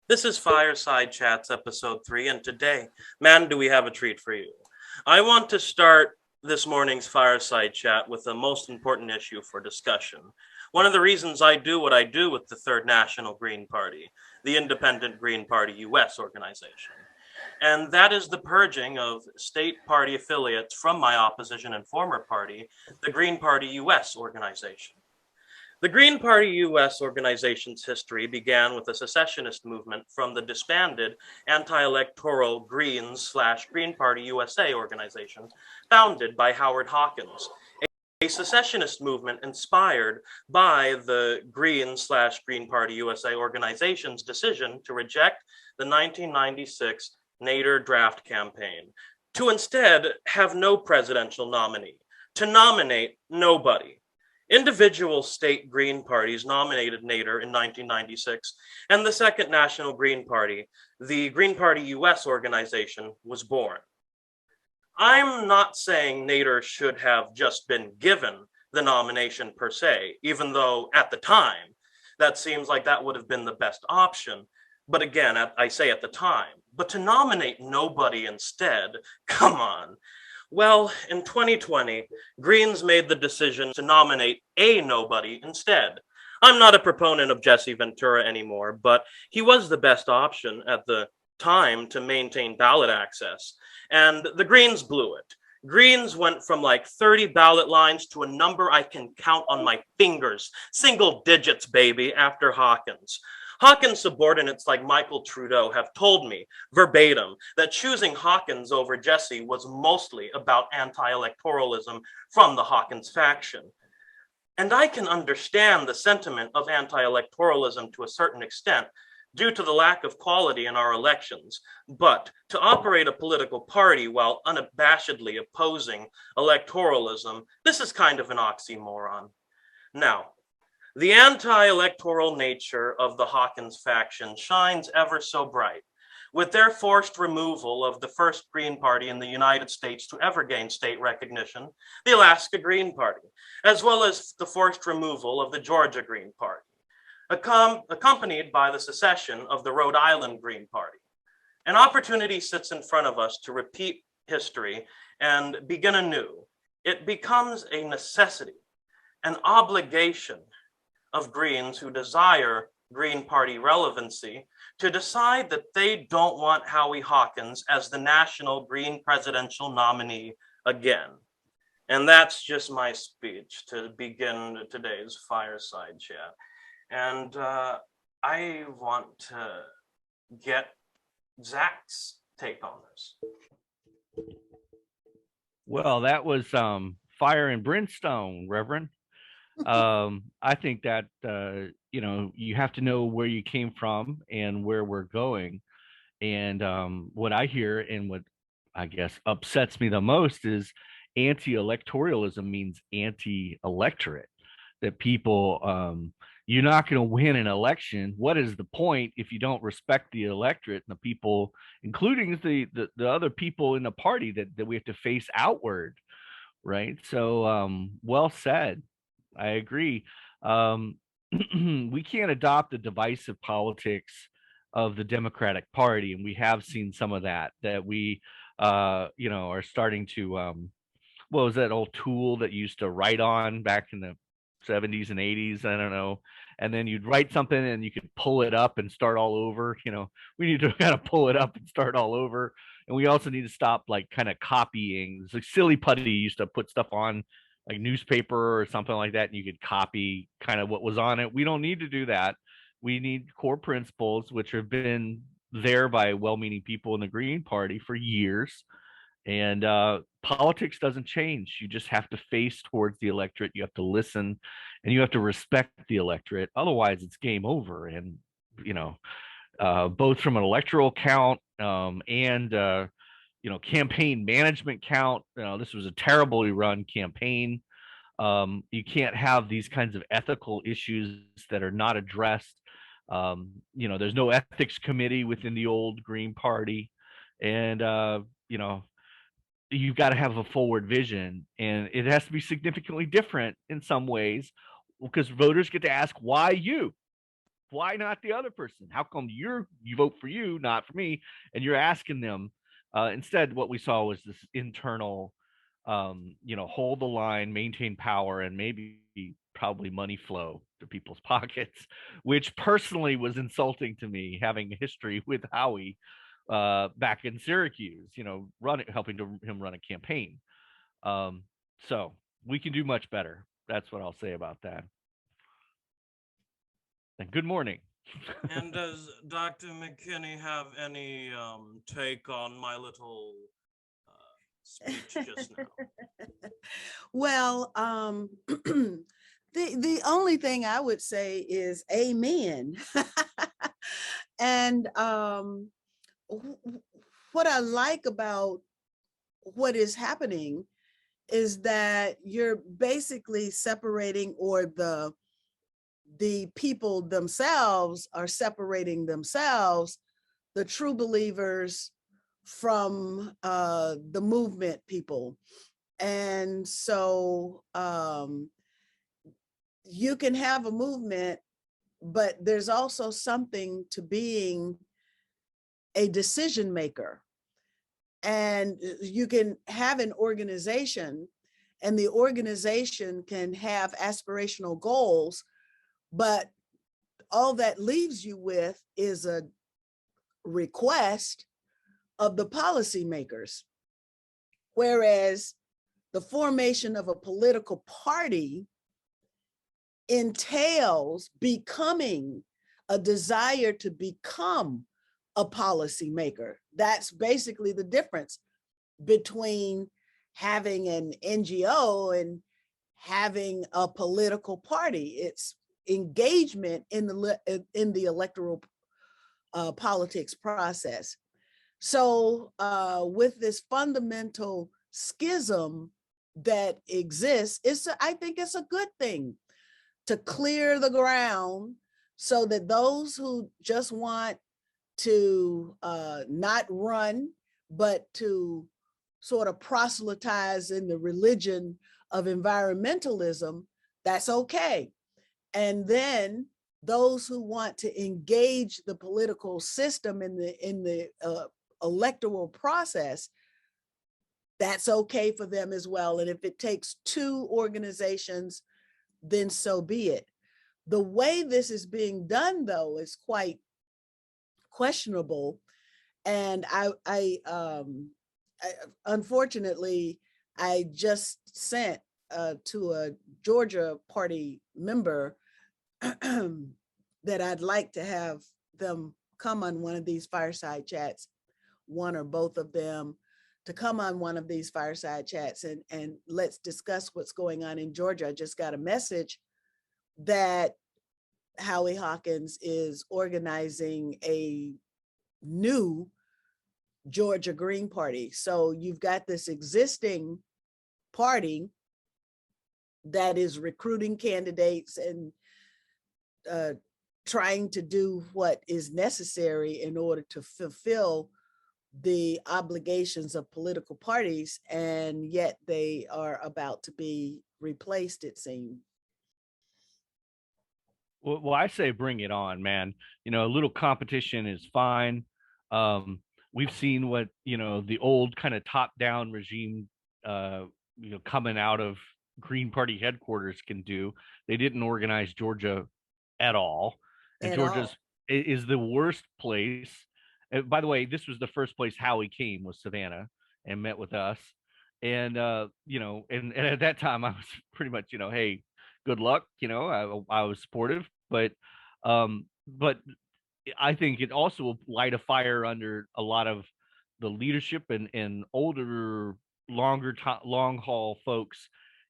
This is Fireside Chats episode 3, and today, man, do we have a treat for you. I want to start this morning's Fireside Chat with the most important issue for discussion. One of the reasons I do what I do with the Third National Green Party, the Independent Green Party US organization, and that is the purging of state party affiliates from my opposition and former party, the Green Party US organization. The Green Party US organization's history began with a secessionist movement from the disbanded anti-electoral Greens/Green Party USA organization founded by Howard Hawkins, a secessionist movement inspired by the Greens/Green Party USA organization's decision to reject the 1996 Nader draft campaign, to instead have no presidential nominee, to nominate nobody. Individual state Green parties nominated Nader in 1996, and the Second National Green Party, the Green Party US organization, was born. I'm not saying Nader should have just been given the nomination per se, even though at the time that seems like that would have been the best option. But again, I say at the time, but to nominate nobody instead, come on. Well, in 2020, Greens made the decision to nominate a nobody instead. I'm not a proponent of Jesse Ventura anymore, but he was the best option at the time to maintain ballot access. And the Greens blew it. Greens went from like 30 ballot lines to a number I can count on my fingers, single digits, baby, after Hawkins. Hawkins subordinates like Michael Trudeau have told me verbatim that choosing Hawkins over Jesse was mostly about anti-electoralism from the Hawkins faction. And I can understand the sentiment of anti-electoralism to a certain extent due to the lack of quality in our elections. But to operate a political party while unabashedly opposing electoralism, this is kind of an oxymoron. Now, the anti-electoral nature of the Hawkins faction shines ever so bright, with their forced removal of the first Green Party in the United States to ever gain state recognition, the Alaska Green Party, as well as the forced removal of the Georgia Green Party, accompanied by the secession of the Rhode Island Green Party. An opportunity sits in front of us to repeat history and begin anew. It becomes a necessity, an obligation of Greens who desire Green Party relevancy to decide that they don't want Howie Hawkins as the national Green presidential nominee again. And that's just my speech to begin today's fireside chat. And I want to get Zach's take on this. Well, that was fire and brimstone, Reverend. I think that you have to know where you came from and where we're going. And what I hear and what I guess upsets me the most is anti-electoralism means anti-electorate. That people, you're not going to win an election. What is the point if you don't respect the electorate and the people, including the other people in the party that we have to face outward, right? So, well said. I agree. Um, we can't adopt the divisive politics of the Democratic Party, and we have seen some of that. That we, are starting to. What was that old tool that you used to write on back in the 70s and 80s? I don't know. And then you'd write something and you could pull it up and start all over. We need to kind of pull it up and start all over. And we also need to stop like kind of copying. It's like Silly Putty used to put stuff on like newspaper or something like that, and you could copy kind of what was on it. We don't need to do that. We need core principles, which have been there by well-meaning people in the Green Party for years. And politics doesn't change. You just have to face towards the electorate. You have to listen, and you have to respect the electorate. Otherwise, it's game over. And you know, both from an electoral count and campaign management count. This was a terribly run campaign. You can't have these kinds of ethical issues that are not addressed. There's no ethics committee within the old Green Party, and you've got to have a forward vision, and it has to be significantly different in some ways because voters get to ask why you. why not the other person? How come you vote for you, not for me? And you're asking them. Instead, what we saw was this internal, hold the line, maintain power, and maybe probably money flow to people's pockets, which personally was insulting to me, having a history with Howie back in Syracuse, helping him run a campaign. So we can do much better. That's what I'll say about that. And good morning. And does Dr. McKinney have any take on my little speech just now? Well, the only thing I would say is amen. And what I like about what is happening is that you're basically separating, or the people themselves are separating themselves, the true believers from the movement people. And so you can have a movement, but there's also something to being a decision maker. And you can have an organization, and the organization can have aspirational goals, but all that leaves you with is a request of the policymakers. Whereas the formation of a political party entails becoming a desire to become a policymaker. That's basically the difference between having an NGO and having a political party. It's engagement in the electoral politics process. So with this fundamental schism that exists, I think it's a good thing to clear the ground so that those who just want to not run, but to sort of proselytize in the religion of environmentalism, that's okay. And then those who want to engage the political system in the electoral process, that's okay for them as well. And if it takes two organizations, then so be it. The way this is being done, though, is quite questionable. And I unfortunately, I just sent to a Georgia party member that I'd like to have them come on one of these fireside chats, one or both of them, to come on one of these fireside chats and let's discuss what's going on in Georgia. I just got a message that Howie Hawkins is organizing a new Georgia Green Party. So you've got this existing party that is recruiting candidates and trying to do what is necessary in order to fulfill the obligations of political parties, and yet they are about to be replaced, it seems. Well, I say bring it on, man. A little competition is fine. We've seen what, the old kind of top-down regime, coming out of Green Party headquarters can do. They didn't organize Georgia at all. And Georgia's is the worst place. And by the way, this was the first place Howie came, was Savannah, and met with us. And and at that time I was pretty much, hey, good luck. I was supportive, but I think it also will light a fire under a lot of the leadership and older, long haul folks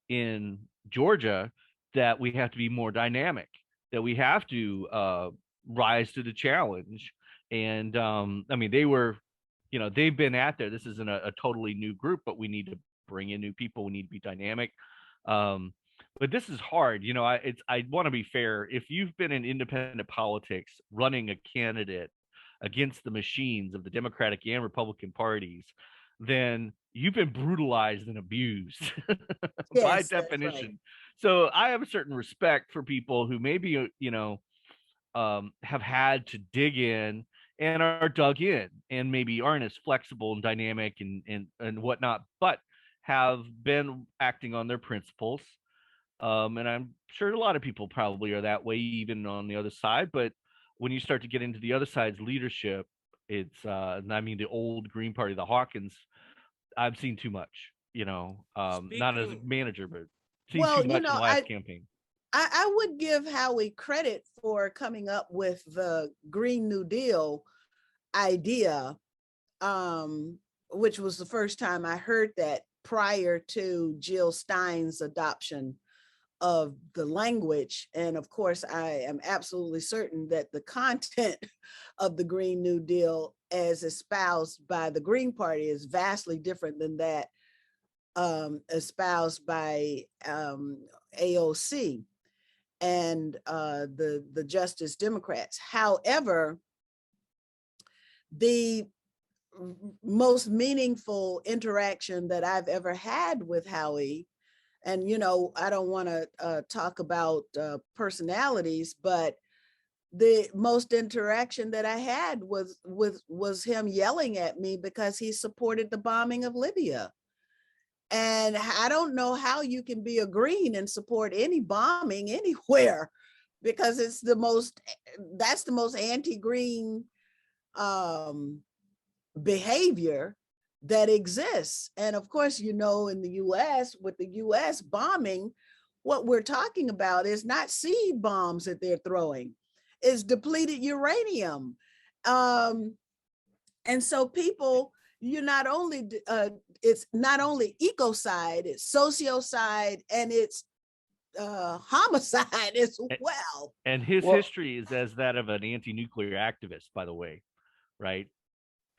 in Georgia, that we have to be more dynamic, that we have to rise to the challenge. And they were, they've been at there. This isn't a totally new group, but we need to bring in new people. We need to be dynamic. But this is hard. I want to be fair. If you've been in independent politics running a candidate against the machines of the Democratic and Republican parties, then you've been brutalized and abused by definition. Right. So I have a certain respect for people who maybe, have had to dig in and are dug in and maybe aren't as flexible and dynamic and whatnot, but have been acting on their principles. And I'm sure a lot of people probably are that way, even on the other side. But when you start to get into the other side's leadership, it's, I mean, the old Green Party, the Hawkins, I've seen too much, not as a Speaking, manager, but seen too Well, much in the last campaign. I would give Howie credit for coming up with the Green New Deal idea, which was the first time I heard that prior to Jill Stein's adoption of the language. And of course, I am absolutely certain that the content of the Green New Deal as espoused by the Green Party is vastly different than that espoused by AOC and the Justice Democrats. However, the most meaningful interaction that I've ever had with Howie, and I don't want to talk about personalities, but the most interaction that I had was him yelling at me because he supported the bombing of Libya. And I don't know how you can be a Green and support any bombing anywhere, because that's the most anti-Green behavior that exists. And of course, in the US, with the US bombing, what we're talking about is not seed bombs that they're throwing, it's depleted uranium. And so people, it's not only ecocide, it's sociocide, and it's homicide as well. And his history is as that of an anti-nuclear activist, by the way, right?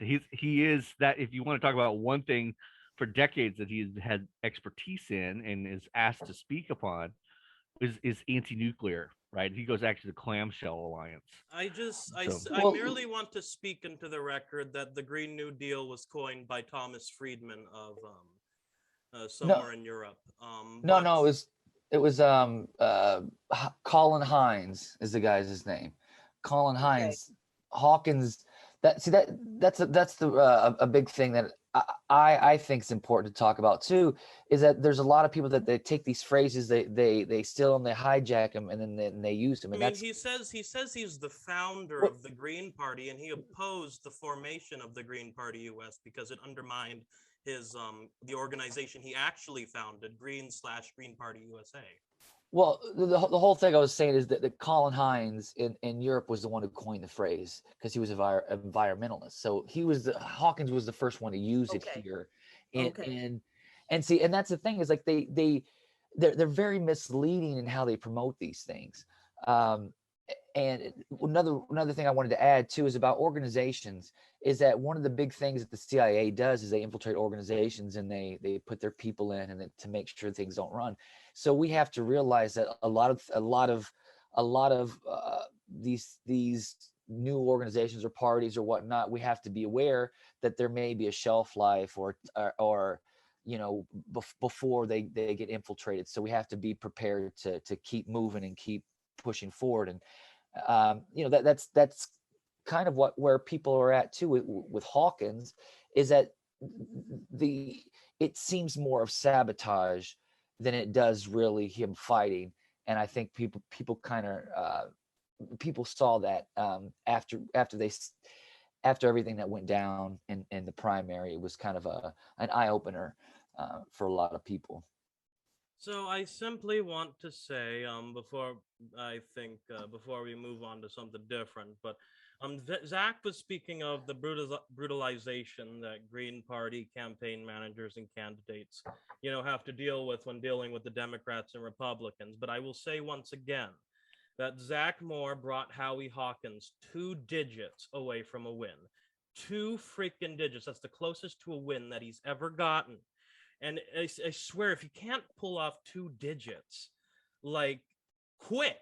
He is that. If you want to talk about one thing for decades that he's had expertise in and is asked to speak upon, is anti-nuclear, right? He goes actually to the Clamshell Alliance. I merely want to speak into the record that the Green New Deal was coined by Thomas Friedman of somewhere in Europe. No, it was Colin Hines is the guy's name. Colin Hines. Hawkins. That's a big thing that I think is important to talk about too, is that there's a lot of people that they take these phrases, they steal them, they hijack them, and then they use them. And he says he's the founder of the Green Party, and he opposed the formation of the Green Party US because it undermined his the organization he actually founded, Green Party USA. Well, the whole thing I was saying is that Colin Hines in Europe was the one who coined the phrase, because he was an environmentalist. So Hawkins was the first one to use it here, and see, and that's the thing, is like they're very misleading in how they promote these things. And another thing I wanted to add too is about organizations, is that one of the big things that the CIA does is they infiltrate organizations and they put their people in and to make sure things don't run. So we have to realize that a lot of these new organizations or parties or whatnot, we have to be aware that there may be a shelf life or before they get infiltrated. So we have to be prepared to keep moving and keep pushing forward. And that's kind of where people are at too with Hawkins, is that it seems more of sabotage than it does really him fighting. And I think people kind of people saw that after everything that went down in the primary. It was kind of an eye opener for a lot of people. So I simply want to say, before we move on to something different, but Zach was speaking of the brutalization that Green Party campaign managers and candidates, have to deal with when dealing with the Democrats and Republicans. But I will say once again that Zach Moore brought Howie Hawkins 2 digits away from a win. 2 freaking digits. That's the closest to a win that he's ever gotten. And I swear, if you can't pull off 2 digits, quit.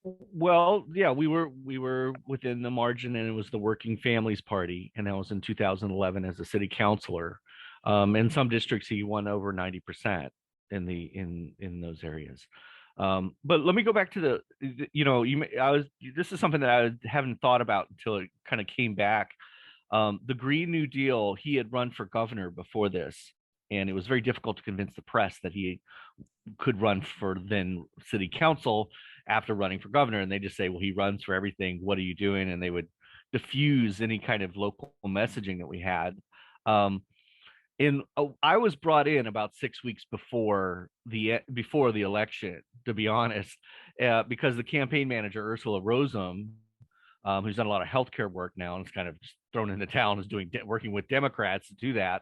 Well, yeah, we were within the margin, and it was the Working Families Party, and that was in 2011 as a city councilor. In some districts, he won over 90% in those areas. But let me go back to this is something that I haven't thought about until it kind of came back. The Green New Deal, he had run for governor before this, and it was very difficult to convince the press that he could run for then city council after running for governor. And they just say, well, he runs for everything. What are you doing? And they would diffuse any kind of local messaging that we had. I was brought in about 6 weeks before the election, to be honest, because the campaign manager Ursula Rosum, who's done a lot of healthcare work now and is kind of just thrown into town, is working with Democrats to do that.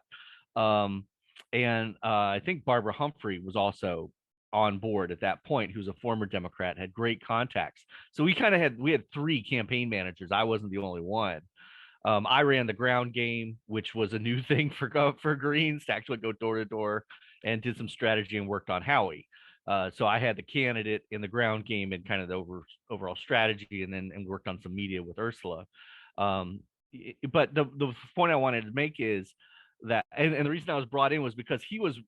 And I think Barbara Humphrey was also on board at that point, who's a former Democrat, had great contacts. So we had 3 campaign managers. I wasn't the only one. I ran the ground game, which was a new thing for Greens, to actually go door to door, and did some strategy and worked on Howie. So I had the candidate in the ground game and kind of the overall strategy, and worked on some media with Ursula. But the point I wanted to make is that, and the reason I was brought in was because he was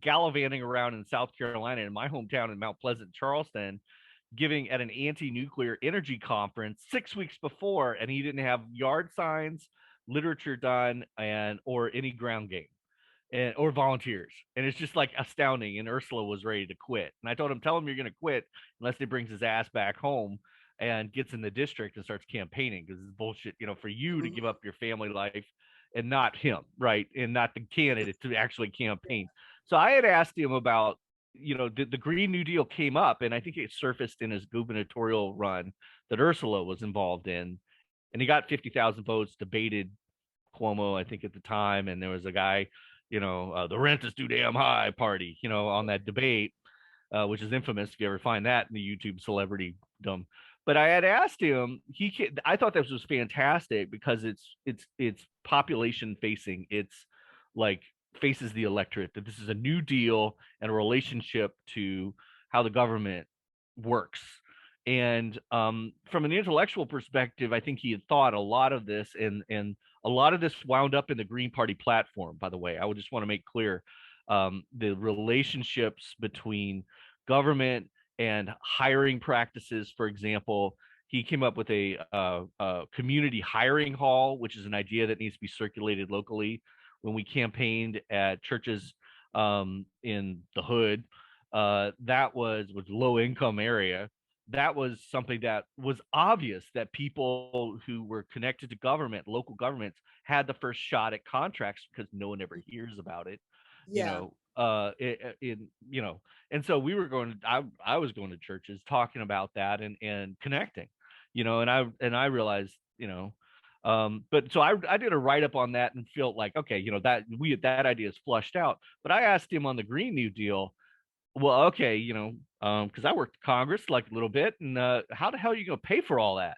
gallivanting around in South Carolina, in my hometown in Mount Pleasant, Charleston, giving at an anti-nuclear energy conference 6 weeks before, and he didn't have yard signs, literature done, or any ground game or volunteers. And it's just like astounding. And Ursula was ready to quit. And I told him, tell him you're going to quit unless he brings his ass back home and gets in the district and starts campaigning, because it's bullshit, for you to give up your family life and not him, right? And not the candidate to actually campaign. So I had asked him about, the Green New Deal came up, and I think it surfaced in his gubernatorial run that Ursula was involved in, and he got 50,000 votes, debated Cuomo, I think, at the time, and there was a guy, the rent is too damn high party, on that debate, which is infamous if you ever find that in the YouTube celebrity dumb. But I had asked him, I thought this was fantastic because it's population facing. It's like faces the electorate, that this is a new deal and a relationship to how the government works. And from an intellectual perspective, I think he had thought a lot of this, and a lot of this wound up in the Green Party platform, by the way. I would just want to make clear the relationships between government and hiring practices. For example, he came up with a community hiring hall, which is an idea that needs to be circulated locally. When we campaigned at churches in the hood, that was low income area. That was something that was obvious, that people who were connected to government, local governments, had the first shot at contracts because no one ever hears about it. Yeah. And so we were I was going to churches talking about that and connecting, and I realized, but so I did a write-up on that and felt like, okay, that idea is flushed out. But I asked him on the Green New Deal, well, okay, because I worked Congress like a little bit, and how the hell are you going to pay for all that?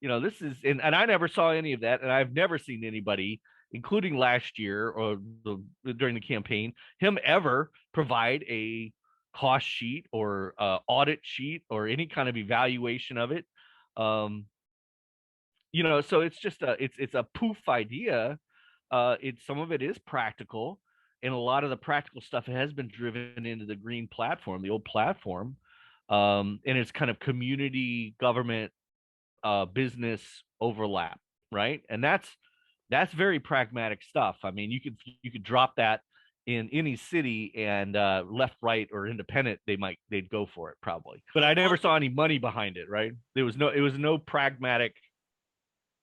This is, and I never saw any of that, and I've never seen anybody, including last year or during the campaign, him ever provide a cost sheet or audit sheet or any kind of evaluation of it. So it's just it's a poof idea. Some of it is practical, and a lot of the practical stuff has been driven into the Green platform, the old platform, and it's kind of community government business overlap, right? And that's very pragmatic stuff. I mean, you could drop that in any city, and left, right, or independent, they'd go for it probably. But I never saw any money behind it, right? It was no pragmatic.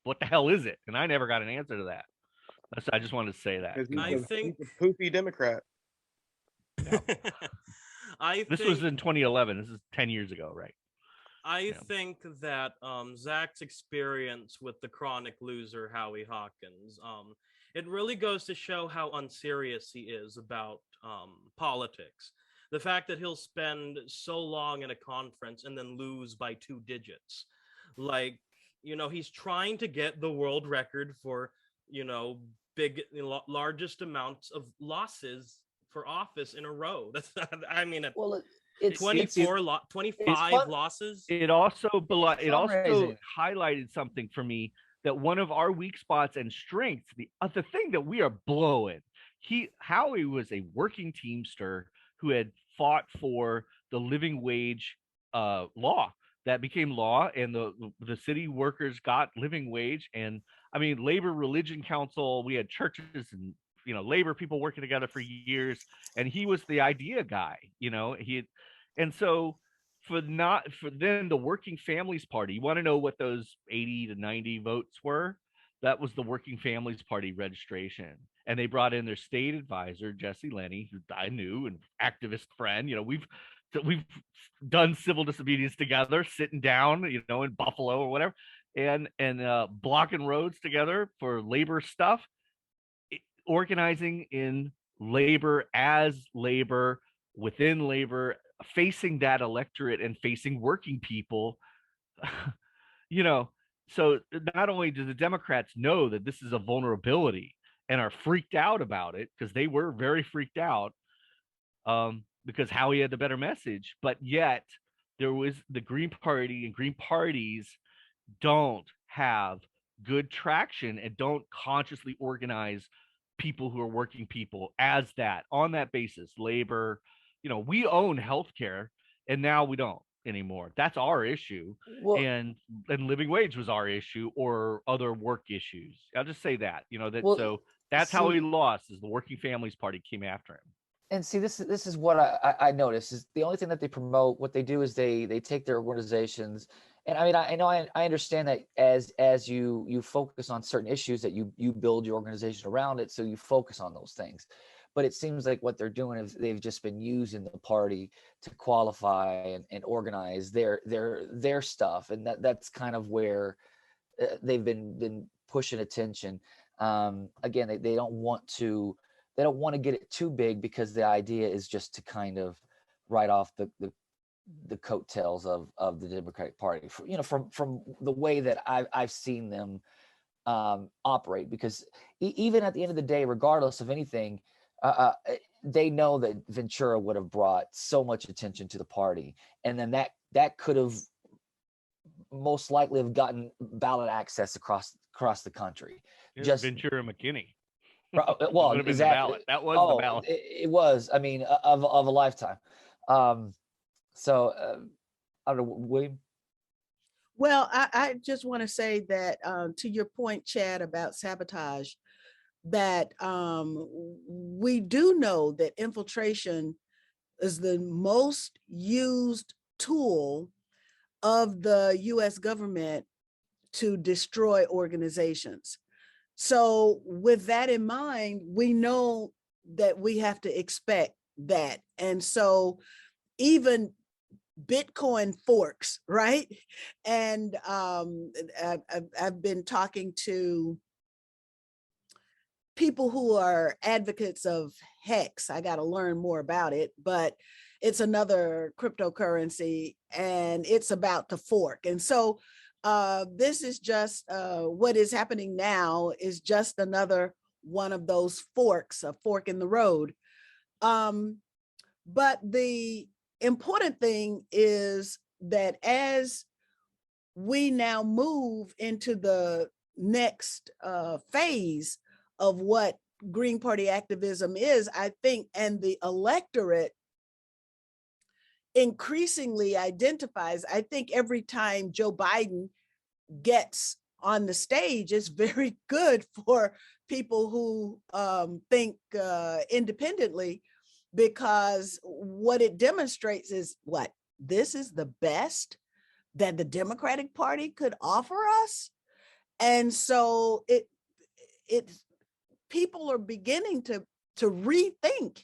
What the hell is it? And I never got an answer to that. I just wanted to say that. I think he's a poopy Democrat. Yeah. This was in 2011. This is 10 years ago, right? I think that Zach's experience with the chronic loser Howie Hawkins, it really goes to show how unserious he is about politics. The fact that he'll spend so long in a conference and then lose by 2 digits, like, he's trying to get the world record for largest amounts of losses for office in a row. That's I mean, it's 25 losses. It also highlighted something for me, that one of our weak spots and strengths, the thing that we are blowing. Howie was a working teamster who had fought for the living wage law that became law, and the city workers got living wage. And I mean, labor religion council, we had churches and labor people working together for years, and he was the idea guy. And so for then the Working Families Party, you want to know what those 80 to 90 votes were? That was the Working Families Party registration. And they brought in their state advisor, Jesse Lenny, who I knew, and activist friend. We've done civil disobedience together, sitting down, in Buffalo or whatever, and blocking roads together for labor stuff, organizing in labor, as labor, within labor, facing that electorate and facing working people. So not only do the Democrats know that this is a vulnerability and are freaked out about it, because they were very freaked out, because Howie had the better message, but yet there was the Green Party, and Green parties don't have good traction and don't consciously organize people who are working people as that, on that basis. Labor, we own healthcare, and now we don't anymore. That's our issue. Well, and living wage was our issue, or other work issues. I'll just say that, so that's how he lost, is the Working Families Party came after him. And see, this is what I noticed, is the only thing that they promote, what they do is they take their organizations. And I mean, I understand that as you focus on certain issues, that you build your organization around it, so you focus on those things. But it seems like what they're doing is they've just been using the party to qualify and organize their stuff, and that's kind of where they've been pushing attention. Again, they don't want to get it too big, because the idea is just to kind of write off the coattails of the Democratic Party, from the way that I've seen them operate. Because even at the end of the day, regardless of anything, they know that Ventura would have brought so much attention to the party, and then that could have most likely have gotten ballot access across the country. Just Ventura McKinney. Well, exactly. That was the ballot. It was. I mean, of a lifetime. So I don't know, William. Well, I just want to say that to your point, Chad, about sabotage, that we do know that infiltration is the most used tool of the US government to destroy organizations. So with that in mind, we know that we have to expect that. And so even Bitcoin forks, right? And I've been talking to people who are advocates of Hex. I got to learn more about it, but it's another cryptocurrency, and it's about to fork. And so this is just what is happening now is just another one of those forks, a fork in the road. But the important thing is that as we now move into the next phase of what Green Party activism is, I think, and the electorate increasingly identifies, I think every time Joe Biden gets on the stage, it's very good for people who think independently, because what it demonstrates is what? This is the best that the Democratic Party could offer us. And so people are beginning to rethink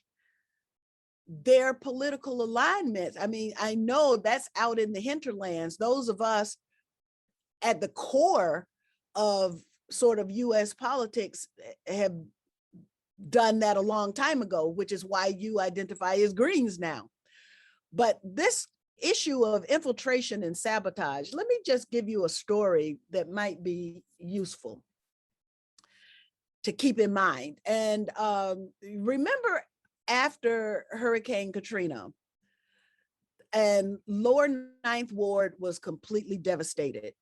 their political alignments. I mean, I know that's out in the hinterlands. Those of us at the core of sort of US politics have done that a long time ago, which is why you identify as Greens now. But this issue of infiltration and sabotage, let me just give you a story that might be useful to keep in mind. And remember, after Hurricane Katrina, and lower Ninth Ward was completely devastated.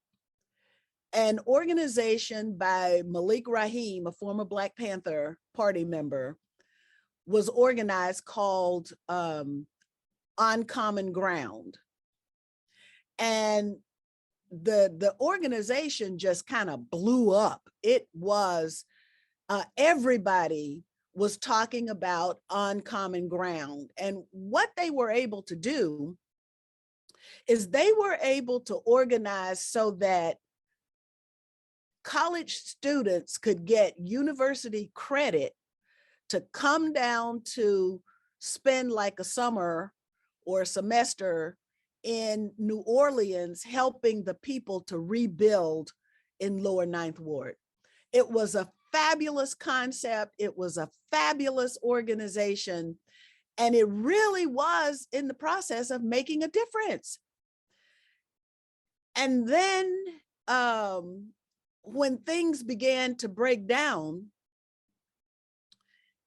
An organization by Malik Rahim, a former Black Panther Party member, was organized called on common ground. And the organization just kind of blew up. It was, everybody was talking about on common ground. And what they were able to do is they were able to organize so that college students could get university credit to come down to spend like a summer or a semester in New Orleans, helping the people to rebuild in Lower Ninth Ward. It was a fabulous concept. It was a fabulous organization. And it really was in the process of making a difference. And then when things began to break down,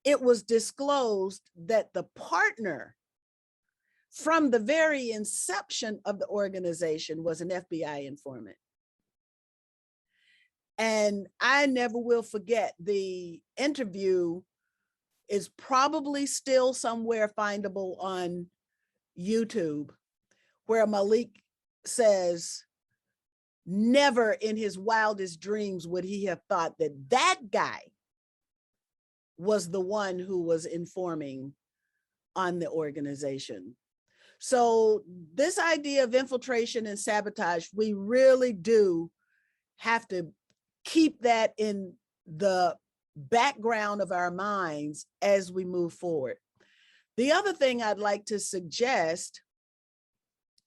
it was disclosed that the partner from the very inception of the organization was an FBI informant. And I never will forget, the interview is probably still somewhere findable on YouTube, where Malik says, never in his wildest dreams would he have thought that that guy was the one who was informing on the organization. So this idea of infiltration and sabotage, we really do have to keep that in the background of our minds as we move forward. The other thing I'd like to suggest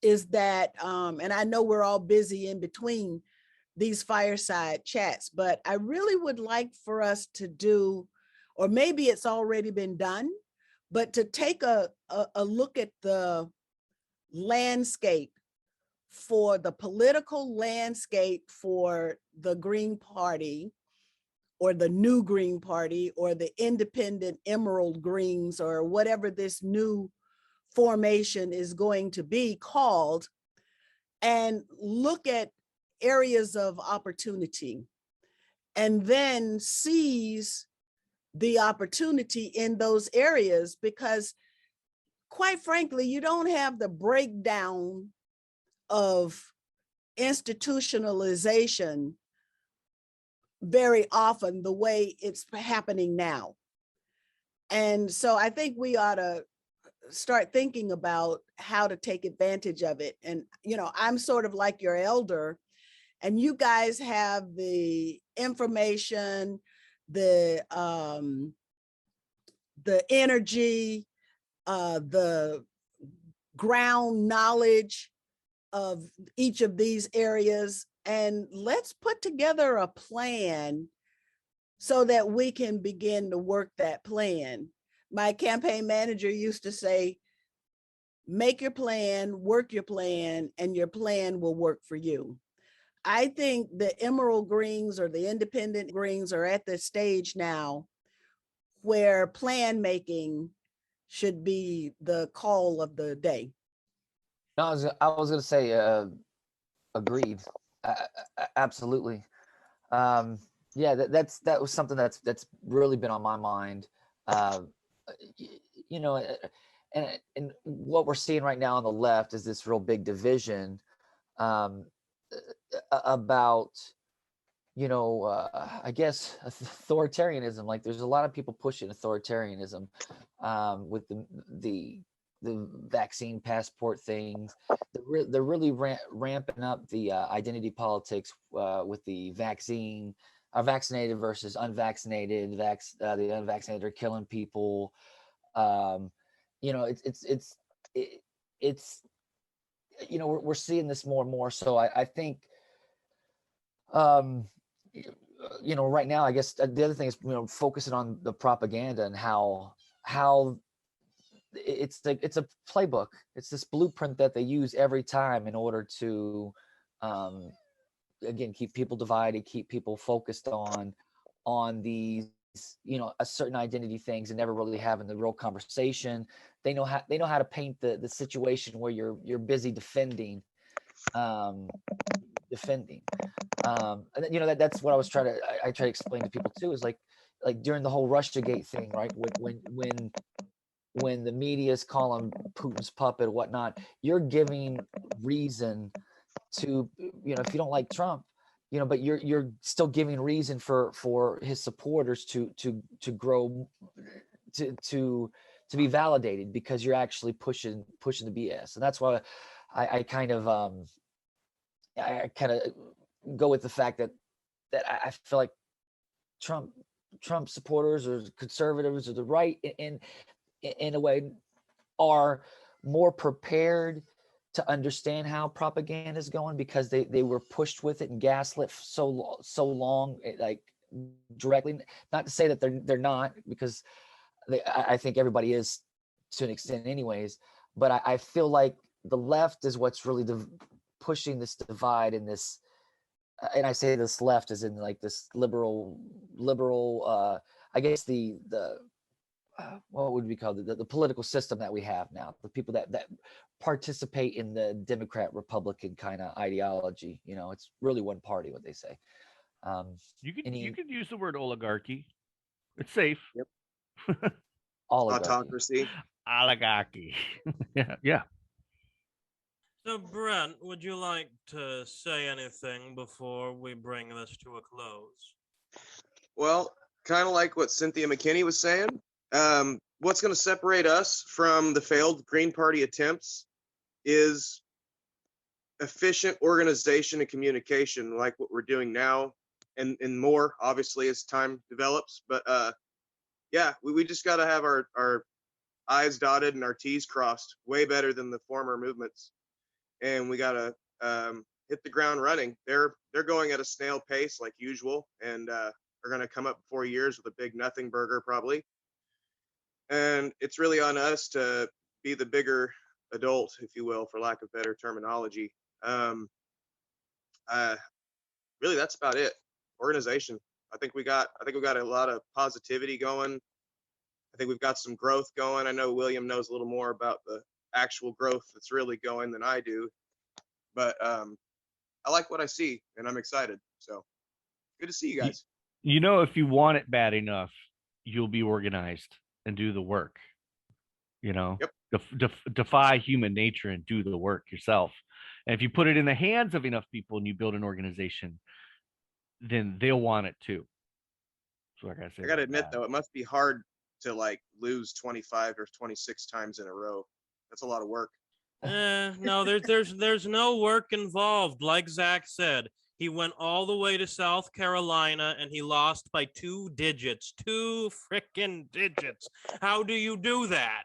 is that, and I know we're all busy in between these fireside chats, but I really would like for us to do, or maybe it's already been done, but to take a look at the landscape, for the political landscape for the Green Party, or the new Green Party, or the independent Emerald Greens, or whatever this new formation is going to be called, and look at areas of opportunity, and then seize the opportunity in those areas, because quite frankly, you don't have the breakdown of institutionalization very often the way it's happening now. And so I think we ought to start thinking about how to take advantage of it. And, you know, I'm sort of like your elder, and you guys have the information, the energy, the ground knowledge of each of these areas, and let's put together a plan so that we can begin to work that plan. My campaign manager used to say, make your plan, work your plan, and your plan will work for you. I think the Emerald Greens or the Independent Greens are at the stage now where plan making should be the call of the day. No, I was going to say, agreed. Absolutely. Yeah, that was something that's really been on my mind. You know, and what we're seeing right now on the left is this real big division about, you know, I guess authoritarianism. Like, there's a lot of people pushing authoritarianism with the vaccine passport things. They're really ramping up the identity politics with the vaccine, vaccinated versus unvaccinated. The unvaccinated are killing people. You know, it's you know, we're seeing this more and more. So I think, you know, right now, I guess the other thing is, you know, focusing on the propaganda and how it's a playbook. It's this blueprint that they use every time in order to, again, keep people divided, keep people focused on these, you know, a certain identity things, and never really having the real conversation. They know how to paint the situation where you're busy defending. And then, you know, that's what I try to explain to people too, is like during the whole Russiagate thing, right? When when the media's calling Putin's puppet or whatnot, you're giving reason to, if you don't like Trump, but you're still giving reason for his supporters to grow, to be validated, because you're actually pushing the BS. And that's why I kind of go with the fact that I feel like Trump supporters or conservatives or the right in a way are more prepared to understand how propaganda is going, because they were pushed with it and gaslit so long, like directly. Not to say that they're not, because I think everybody is to an extent anyways, but I feel like the left is what's really pushing this divide in this, and I say this left as in like this liberal, I guess the what would we call it? The political system that we have now, the people that participate in the Democrat Republican kind of ideology. It's really one party, what they say. You can use the word oligarchy. It's safe. Yep. Oligarchy. Autocracy. Oligarchy. Yeah. So, Brent, would you like to say anything before we bring this to a close? Well, kind of like what Cynthia McKinney was saying. What's going to separate us from the failed Green Party attempts is efficient organization and communication, like what we're doing now, and more, obviously, as time develops. But yeah, we just got to have our I's dotted and our T's crossed way better than the former movements. And we got to hit the ground running. They're going at a snail pace like usual, and are going to come up 4 years with a big nothing burger probably. And it's really on us to be the bigger adult, if you will, for lack of better terminology. Really, that's about it. Organization. I think we got a lot of positivity going. I think we've got some growth going. I know William knows a little more about the actual growth that's really going than I do, but I like what I see, and I'm excited. So good to see you guys. If you want it bad enough, you'll be organized and do the work. Yep. Defy human nature and do the work yourself. And if you put it in the hands of enough people and you build an organization, then they'll want it too. So like I said, I gotta admit though, it must be hard to like lose 25 or 26 times in a row. That's a lot of work. No, there's no work involved. Like Zach said, he went all the way to South Carolina and he lost by 2 digits. 2 freaking digits. How do you do that?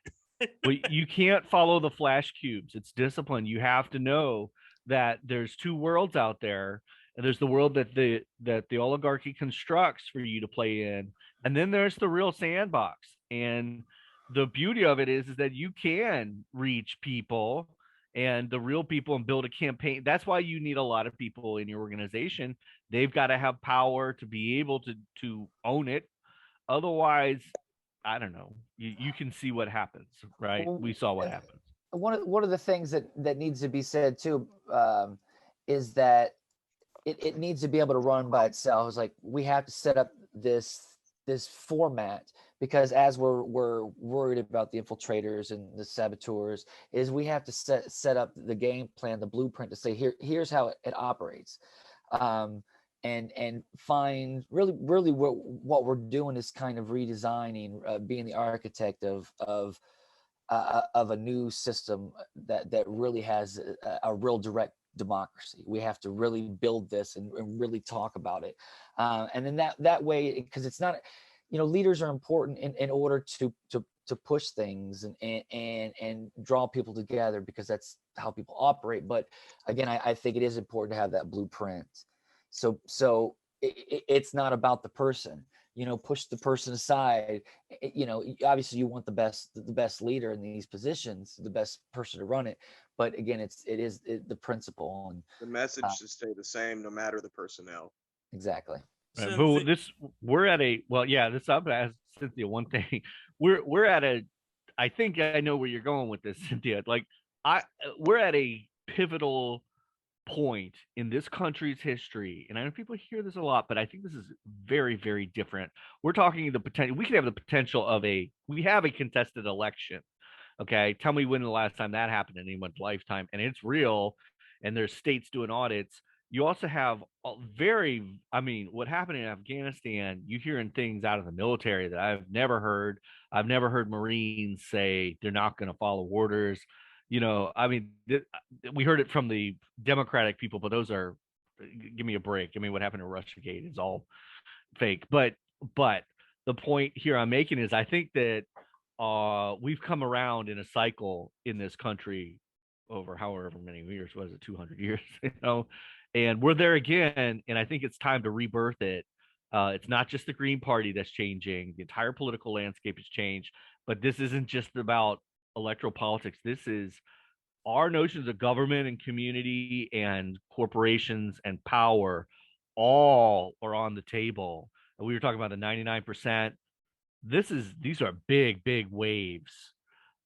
Well, you can't follow the flash cubes. It's discipline. You have to know that there's 2 worlds out there, and there's the world that the oligarchy constructs for you to play in, and then there's the real sandbox. And the beauty of it is that you can reach people and the real people and build a campaign. That's why you need a lot of people in your organization. They've got to have power to be able to own it. Otherwise, I don't know. You can see what happens, right? We saw what happened. One of the things that needs to be said too, is that it needs to be able to run by itself. It's like we have to set up this format, because as we're worried about the infiltrators and the saboteurs, is we have to set up the game plan, the blueprint, to say here's how it operates. And find really what we're doing is kind of redesigning, being the architect of a new system that really has a real direct democracy. We have to really build this and really talk about it, and then that way, because it's not, leaders are important in order to push things and draw people together, because that's how people operate. But again, I think it is important to have that blueprint. So it's not about the person, push the person aside. Obviously you want the best leader in these positions, the best person to run it. But again, it is the principle, and The message should stay the same no matter the personnel. exactly. Right. But we're at a, well, yeah, this, I'm gonna ask Cynthia one thing. We're at a, I think I know where you're going with this, Cynthia. Like we're at a pivotal point in this country's history, and I know people hear this a lot, but I think this is very, very different. We're talking the potential. We could have the potential of we have a contested election. Okay, tell me when the last time that happened in anyone's lifetime, and it's real. And there's states doing audits. You also have I mean, what happened in Afghanistan. You hearing things out of the military that I've never heard. I've never heard Marines say they're not going to follow orders. I mean, we heard it from the Democratic people, but those are, give me a break. I mean, what happened to Russiagate is all fake. But the point here I'm making is I think that we've come around in a cycle in this country over however many years, was it 200 years, and we're there again. And I think it's time to rebirth it. It's not just the Green Party that's changing. The entire political landscape has changed, but this isn't just about electoral politics. This is our notions of government and community and corporations and power all are on the table. And we were talking about the 99%. These are big waves.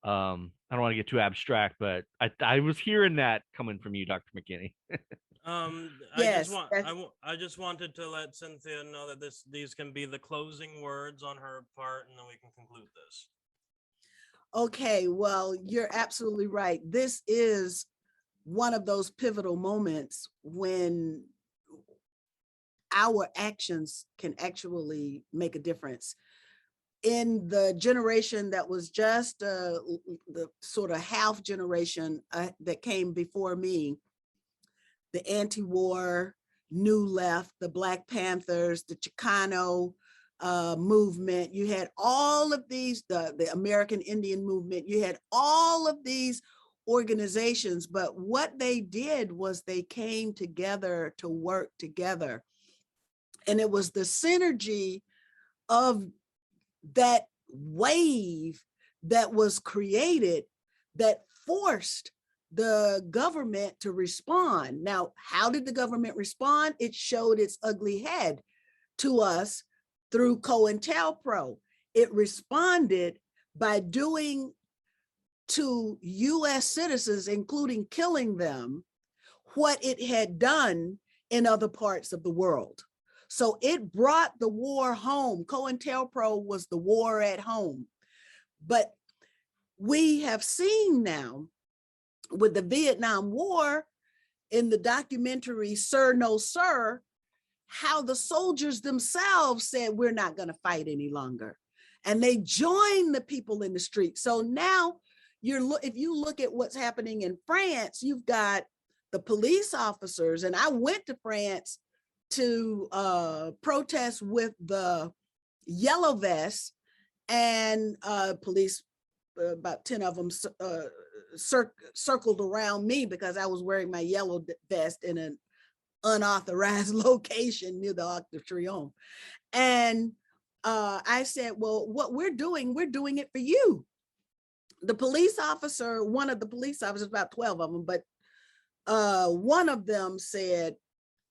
I don't want to get too abstract, but I was hearing that coming from you, Dr. McKinney. Yes, I just wanted to let Cynthia know that these can be the closing words on her part, and then we can conclude this. Okay, well, you're absolutely right. This is one of those pivotal moments when our actions can actually make a difference. In the generation that was just the sort of half generation that came before me, the anti-war, New Left, the Black Panthers, the Chicano movement, you had all of these, the American Indian movement, you had all of these organizations, but what they did was they came together to work together. And it was the synergy of that wave that was created that forced the government to respond. Now, how did the government respond? It showed its ugly head to us through COINTELPRO. It responded by doing to US citizens, including killing them, what it had done in other parts of the world. So it brought the war home. COINTELPRO was the war at home. But we have seen now with the Vietnam War in the documentary Sir No Sir, how the soldiers themselves said, we're not going to fight any longer. And they joined the people in the street. So now if you look at what's happening in France, you've got the police officers, and I went to France to protest with the yellow vests, and police, about 10 of them circled around me because I was wearing my yellow vest in an unauthorized location near the Arc de Triomphe. And I said, well, what we're doing it for you. The police officer, one of the police officers, about 12 of them, but one of them said,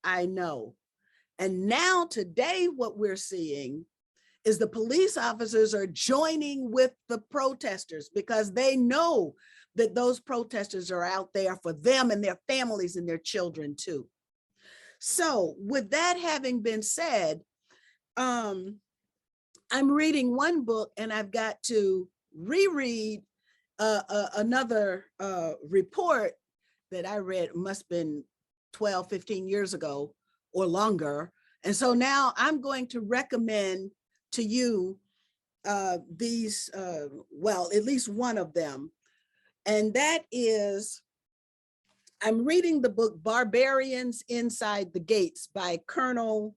I know. And now today, what we're seeing is the police officers are joining with the protesters because they know that those protesters are out there for them and their families and their children too. So with that having been said, I'm reading one book and I've got to reread another report that I read, must have been 12, 15 years ago or longer. And so now I'm going to recommend to you these, well, at least one of them. And that is, I'm reading the book Barbarians Inside the Gates by Colonel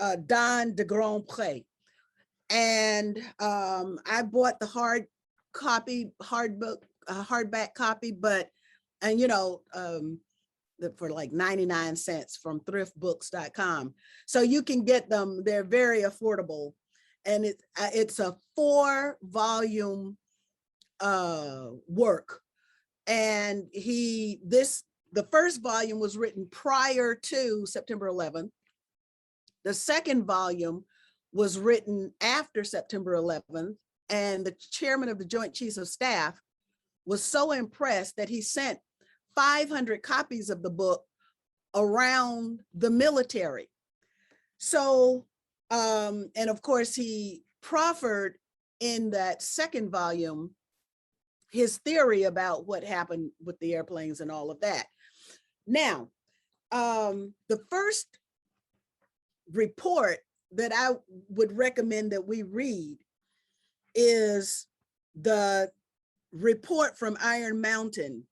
Don de Grandpré. And I bought the hardback copy, but, and you know, for like 99 cents from thriftbooks.com. So you can get them, they're very affordable. And it's a 4-volume work. And the first volume was written prior to September 11th. The second volume was written after September 11th. And the chairman of the Joint Chiefs of Staff was so impressed that he sent 500 copies of the book around the military. So, and of course, he proffered in that second volume his theory about what happened with the airplanes and all of that. Now, the first report that I would recommend that we read is the report from Iron Mountain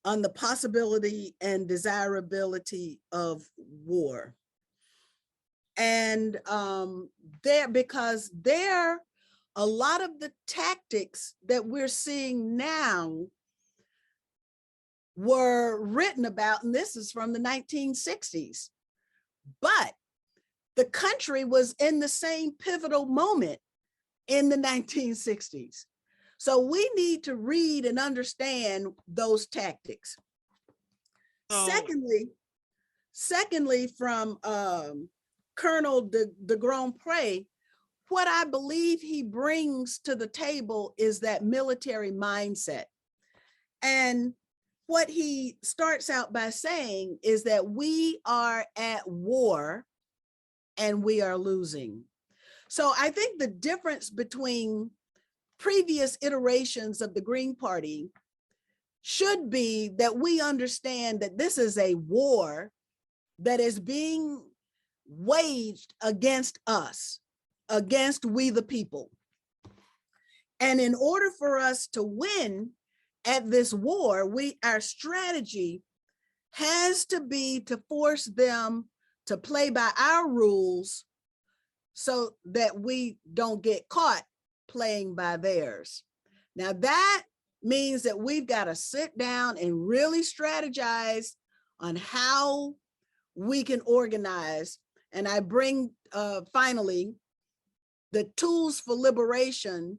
on the possibility and desirability of war. And because there, a lot of the tactics that we're seeing now were written about, and this is from the 1960s, but the country was in the same pivotal moment in the 1960s. So we need to read and understand those tactics. Secondly, from Colonel de Grandpré, what I believe he brings to the table is that military mindset. And what he starts out by saying is that we are at war and we are losing. So I think the difference between previous iterations of the Green Party should be that we understand that this is a war that is being waged against us, against we the people. And in order for us to win at this war, our strategy has to be to force them to play by our rules so that we don't get caught playing by theirs. Now that means that we've got to sit down and really strategize on how we can organize. And I bring finally the tools for liberation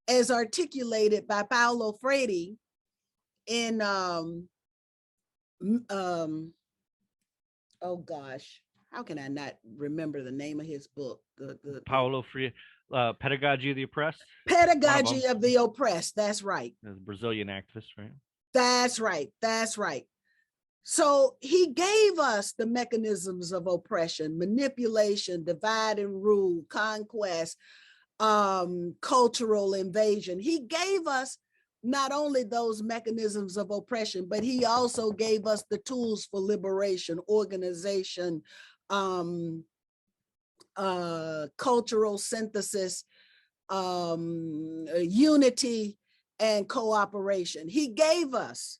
as articulated by Paulo Freire in oh gosh, how can I not remember the name of his book? Paulo Freire, Pedagogy of the Oppressed. Pedagogy of the Oppressed, that's right. The Brazilian activist, right? That's right, that's right. So he gave us the mechanisms of oppression, manipulation, divide and rule, conquest, cultural invasion. He gave us not only those mechanisms of oppression, but he also gave us the tools for liberation, organization, cultural synthesis, unity, and cooperation. He gave us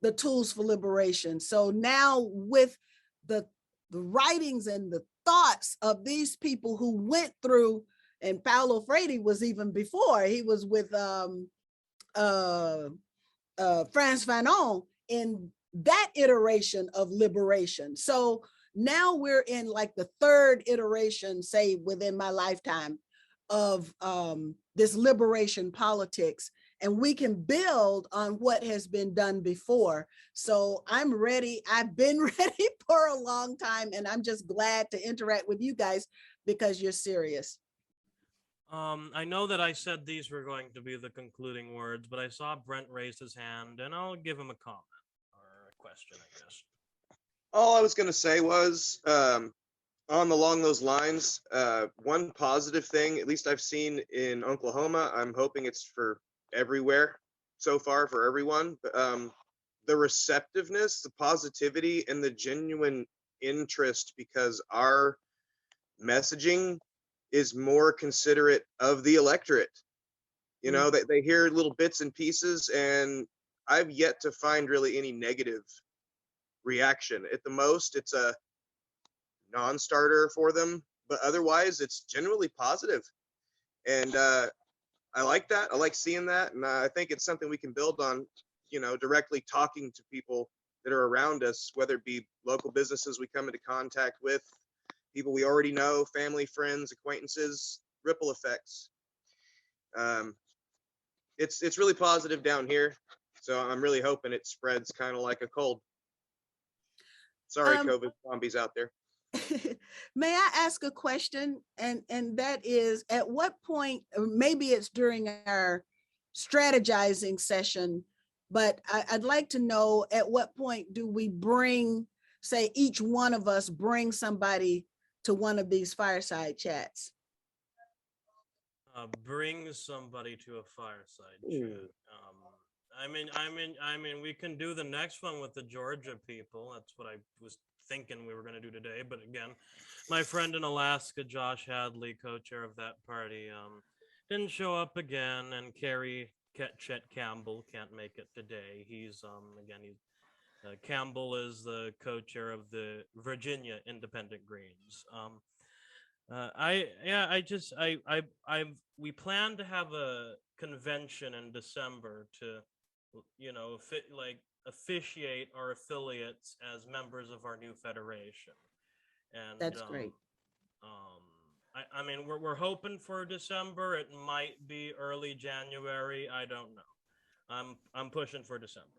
the tools for liberation. So now with the writings and the thoughts of these people who went through, and Paulo Freire was even before, he was with Frantz Fanon in that iteration of liberation. So now we're in like the third iteration, say within my lifetime, of this liberation politics, and we can build on what has been done before. So I'm ready. I've been ready for a long time, and I'm just glad to interact with you guys because you're serious. I know that I said these were going to be the concluding words, but I saw Brent raise his hand, and I'll give him a comment or a question, I guess. All I was going to say was, along those lines, one positive thing, at least I've seen in Oklahoma, I'm hoping it's for everywhere so far, for everyone, but, the receptiveness, the positivity, and the genuine interest, because our messaging is more considerate of the electorate. You know, they hear little bits and pieces, and I've yet to find really any negative reaction. At the most, it's a non-starter for them, but otherwise it's generally positive. And I like that. I like seeing that. And I think it's something we can build on, you know, directly talking to people that are around us, whether it be local businesses we come into contact with, people we already know, family, friends, acquaintances, ripple effects. It's really positive down here. So I'm really hoping it spreads kind of like a cold. Sorry, COVID zombies out there. May I ask a question? And that is, at what point, maybe it's during our strategizing session, But I'd like to know, at what point do we bring, say, each one of us bring somebody to one of these fireside chats? Bring somebody to a fireside Ooh. chat. I mean, we can do the next one with the Georgia people. That's what I was thinking we were going to do today. But again, my friend in Alaska, Josh Hadley, co-chair of that party, didn't show up again, and Chet Campbell can't make it today. He's Campbell is the co-chair of the Virginia Independent Greens. We plan to have a convention in December to, officiate our affiliates as members of our new federation. And That's great. I mean, we're hoping for December. It might be early January. I don't know. I'm pushing for December.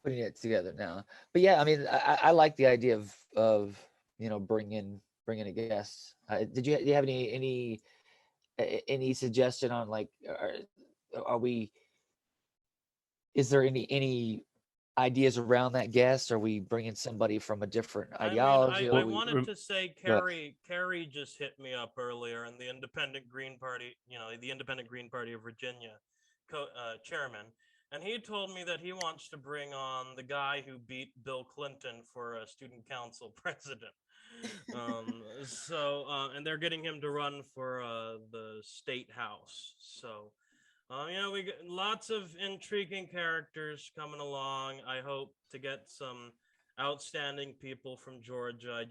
Putting it together now. But yeah, I mean, I like the idea of bringing a guest. Do you have any suggestion on, like, is there any ideas around that guest? Are we bringing somebody from a different ideology? I wanted to say Carrie just hit me up earlier, and the Independent Green Party, the Independent Green Party of Virginia chairman, and he told me that he wants to bring on the guy who beat Bill Clinton for a student council president. And they're getting him to run for the state house. So, we get lots of intriguing characters coming along. I hope to get some outstanding people from Georgia. I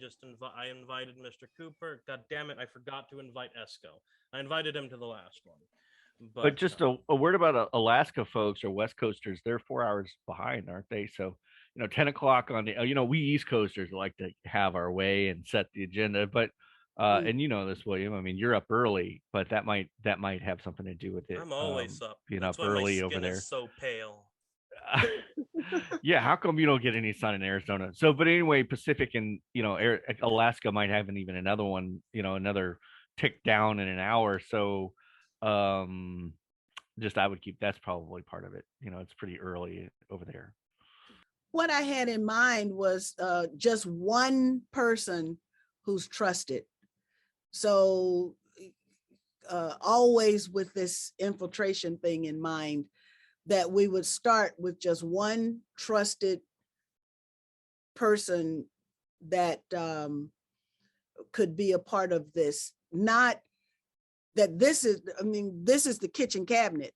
invited Mr. Cooper. God damn it, I forgot to invite Esco. I invited him to the last one. But just a word about Alaska folks or West Coasters. They're 4 hours behind, aren't they? So, 10 o'clock on the, we East Coasters like to have our way and set the agenda. But, and this, William, I mean, you're up early, but that might have something to do with it. I'm always up. Being That's up why early my over skin there. is so pale. Yeah, how come you don't get any sun in Arizona? So, but anyway, Pacific and Alaska might have even another one, another tick down in an hour. So, just I would keep, that's probably part of it. It's pretty early over there. What I had in mind was just one person who's trusted. So always with this infiltration thing in mind, that we would start with just one trusted person that could be a part of this. Not that this is the kitchen cabinet.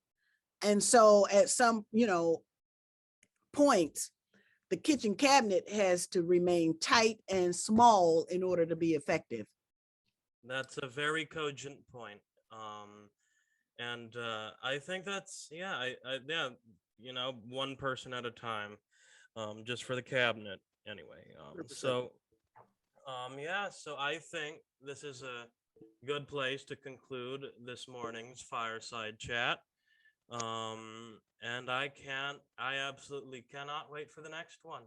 And so at some, points, the kitchen cabinet has to remain tight and small in order to be effective. That's a very cogent point. And I think that's, one person at a time, just for the cabinet anyway. So I think this is a good place to conclude this morning's fireside chat. And I absolutely cannot wait for the next one.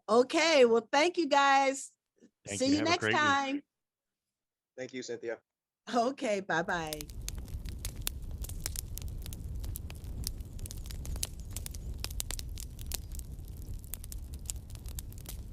Okay, well, thank you guys. Thank See you. you Have a next great week. time. Thank you, Cynthia. Okay, bye-bye.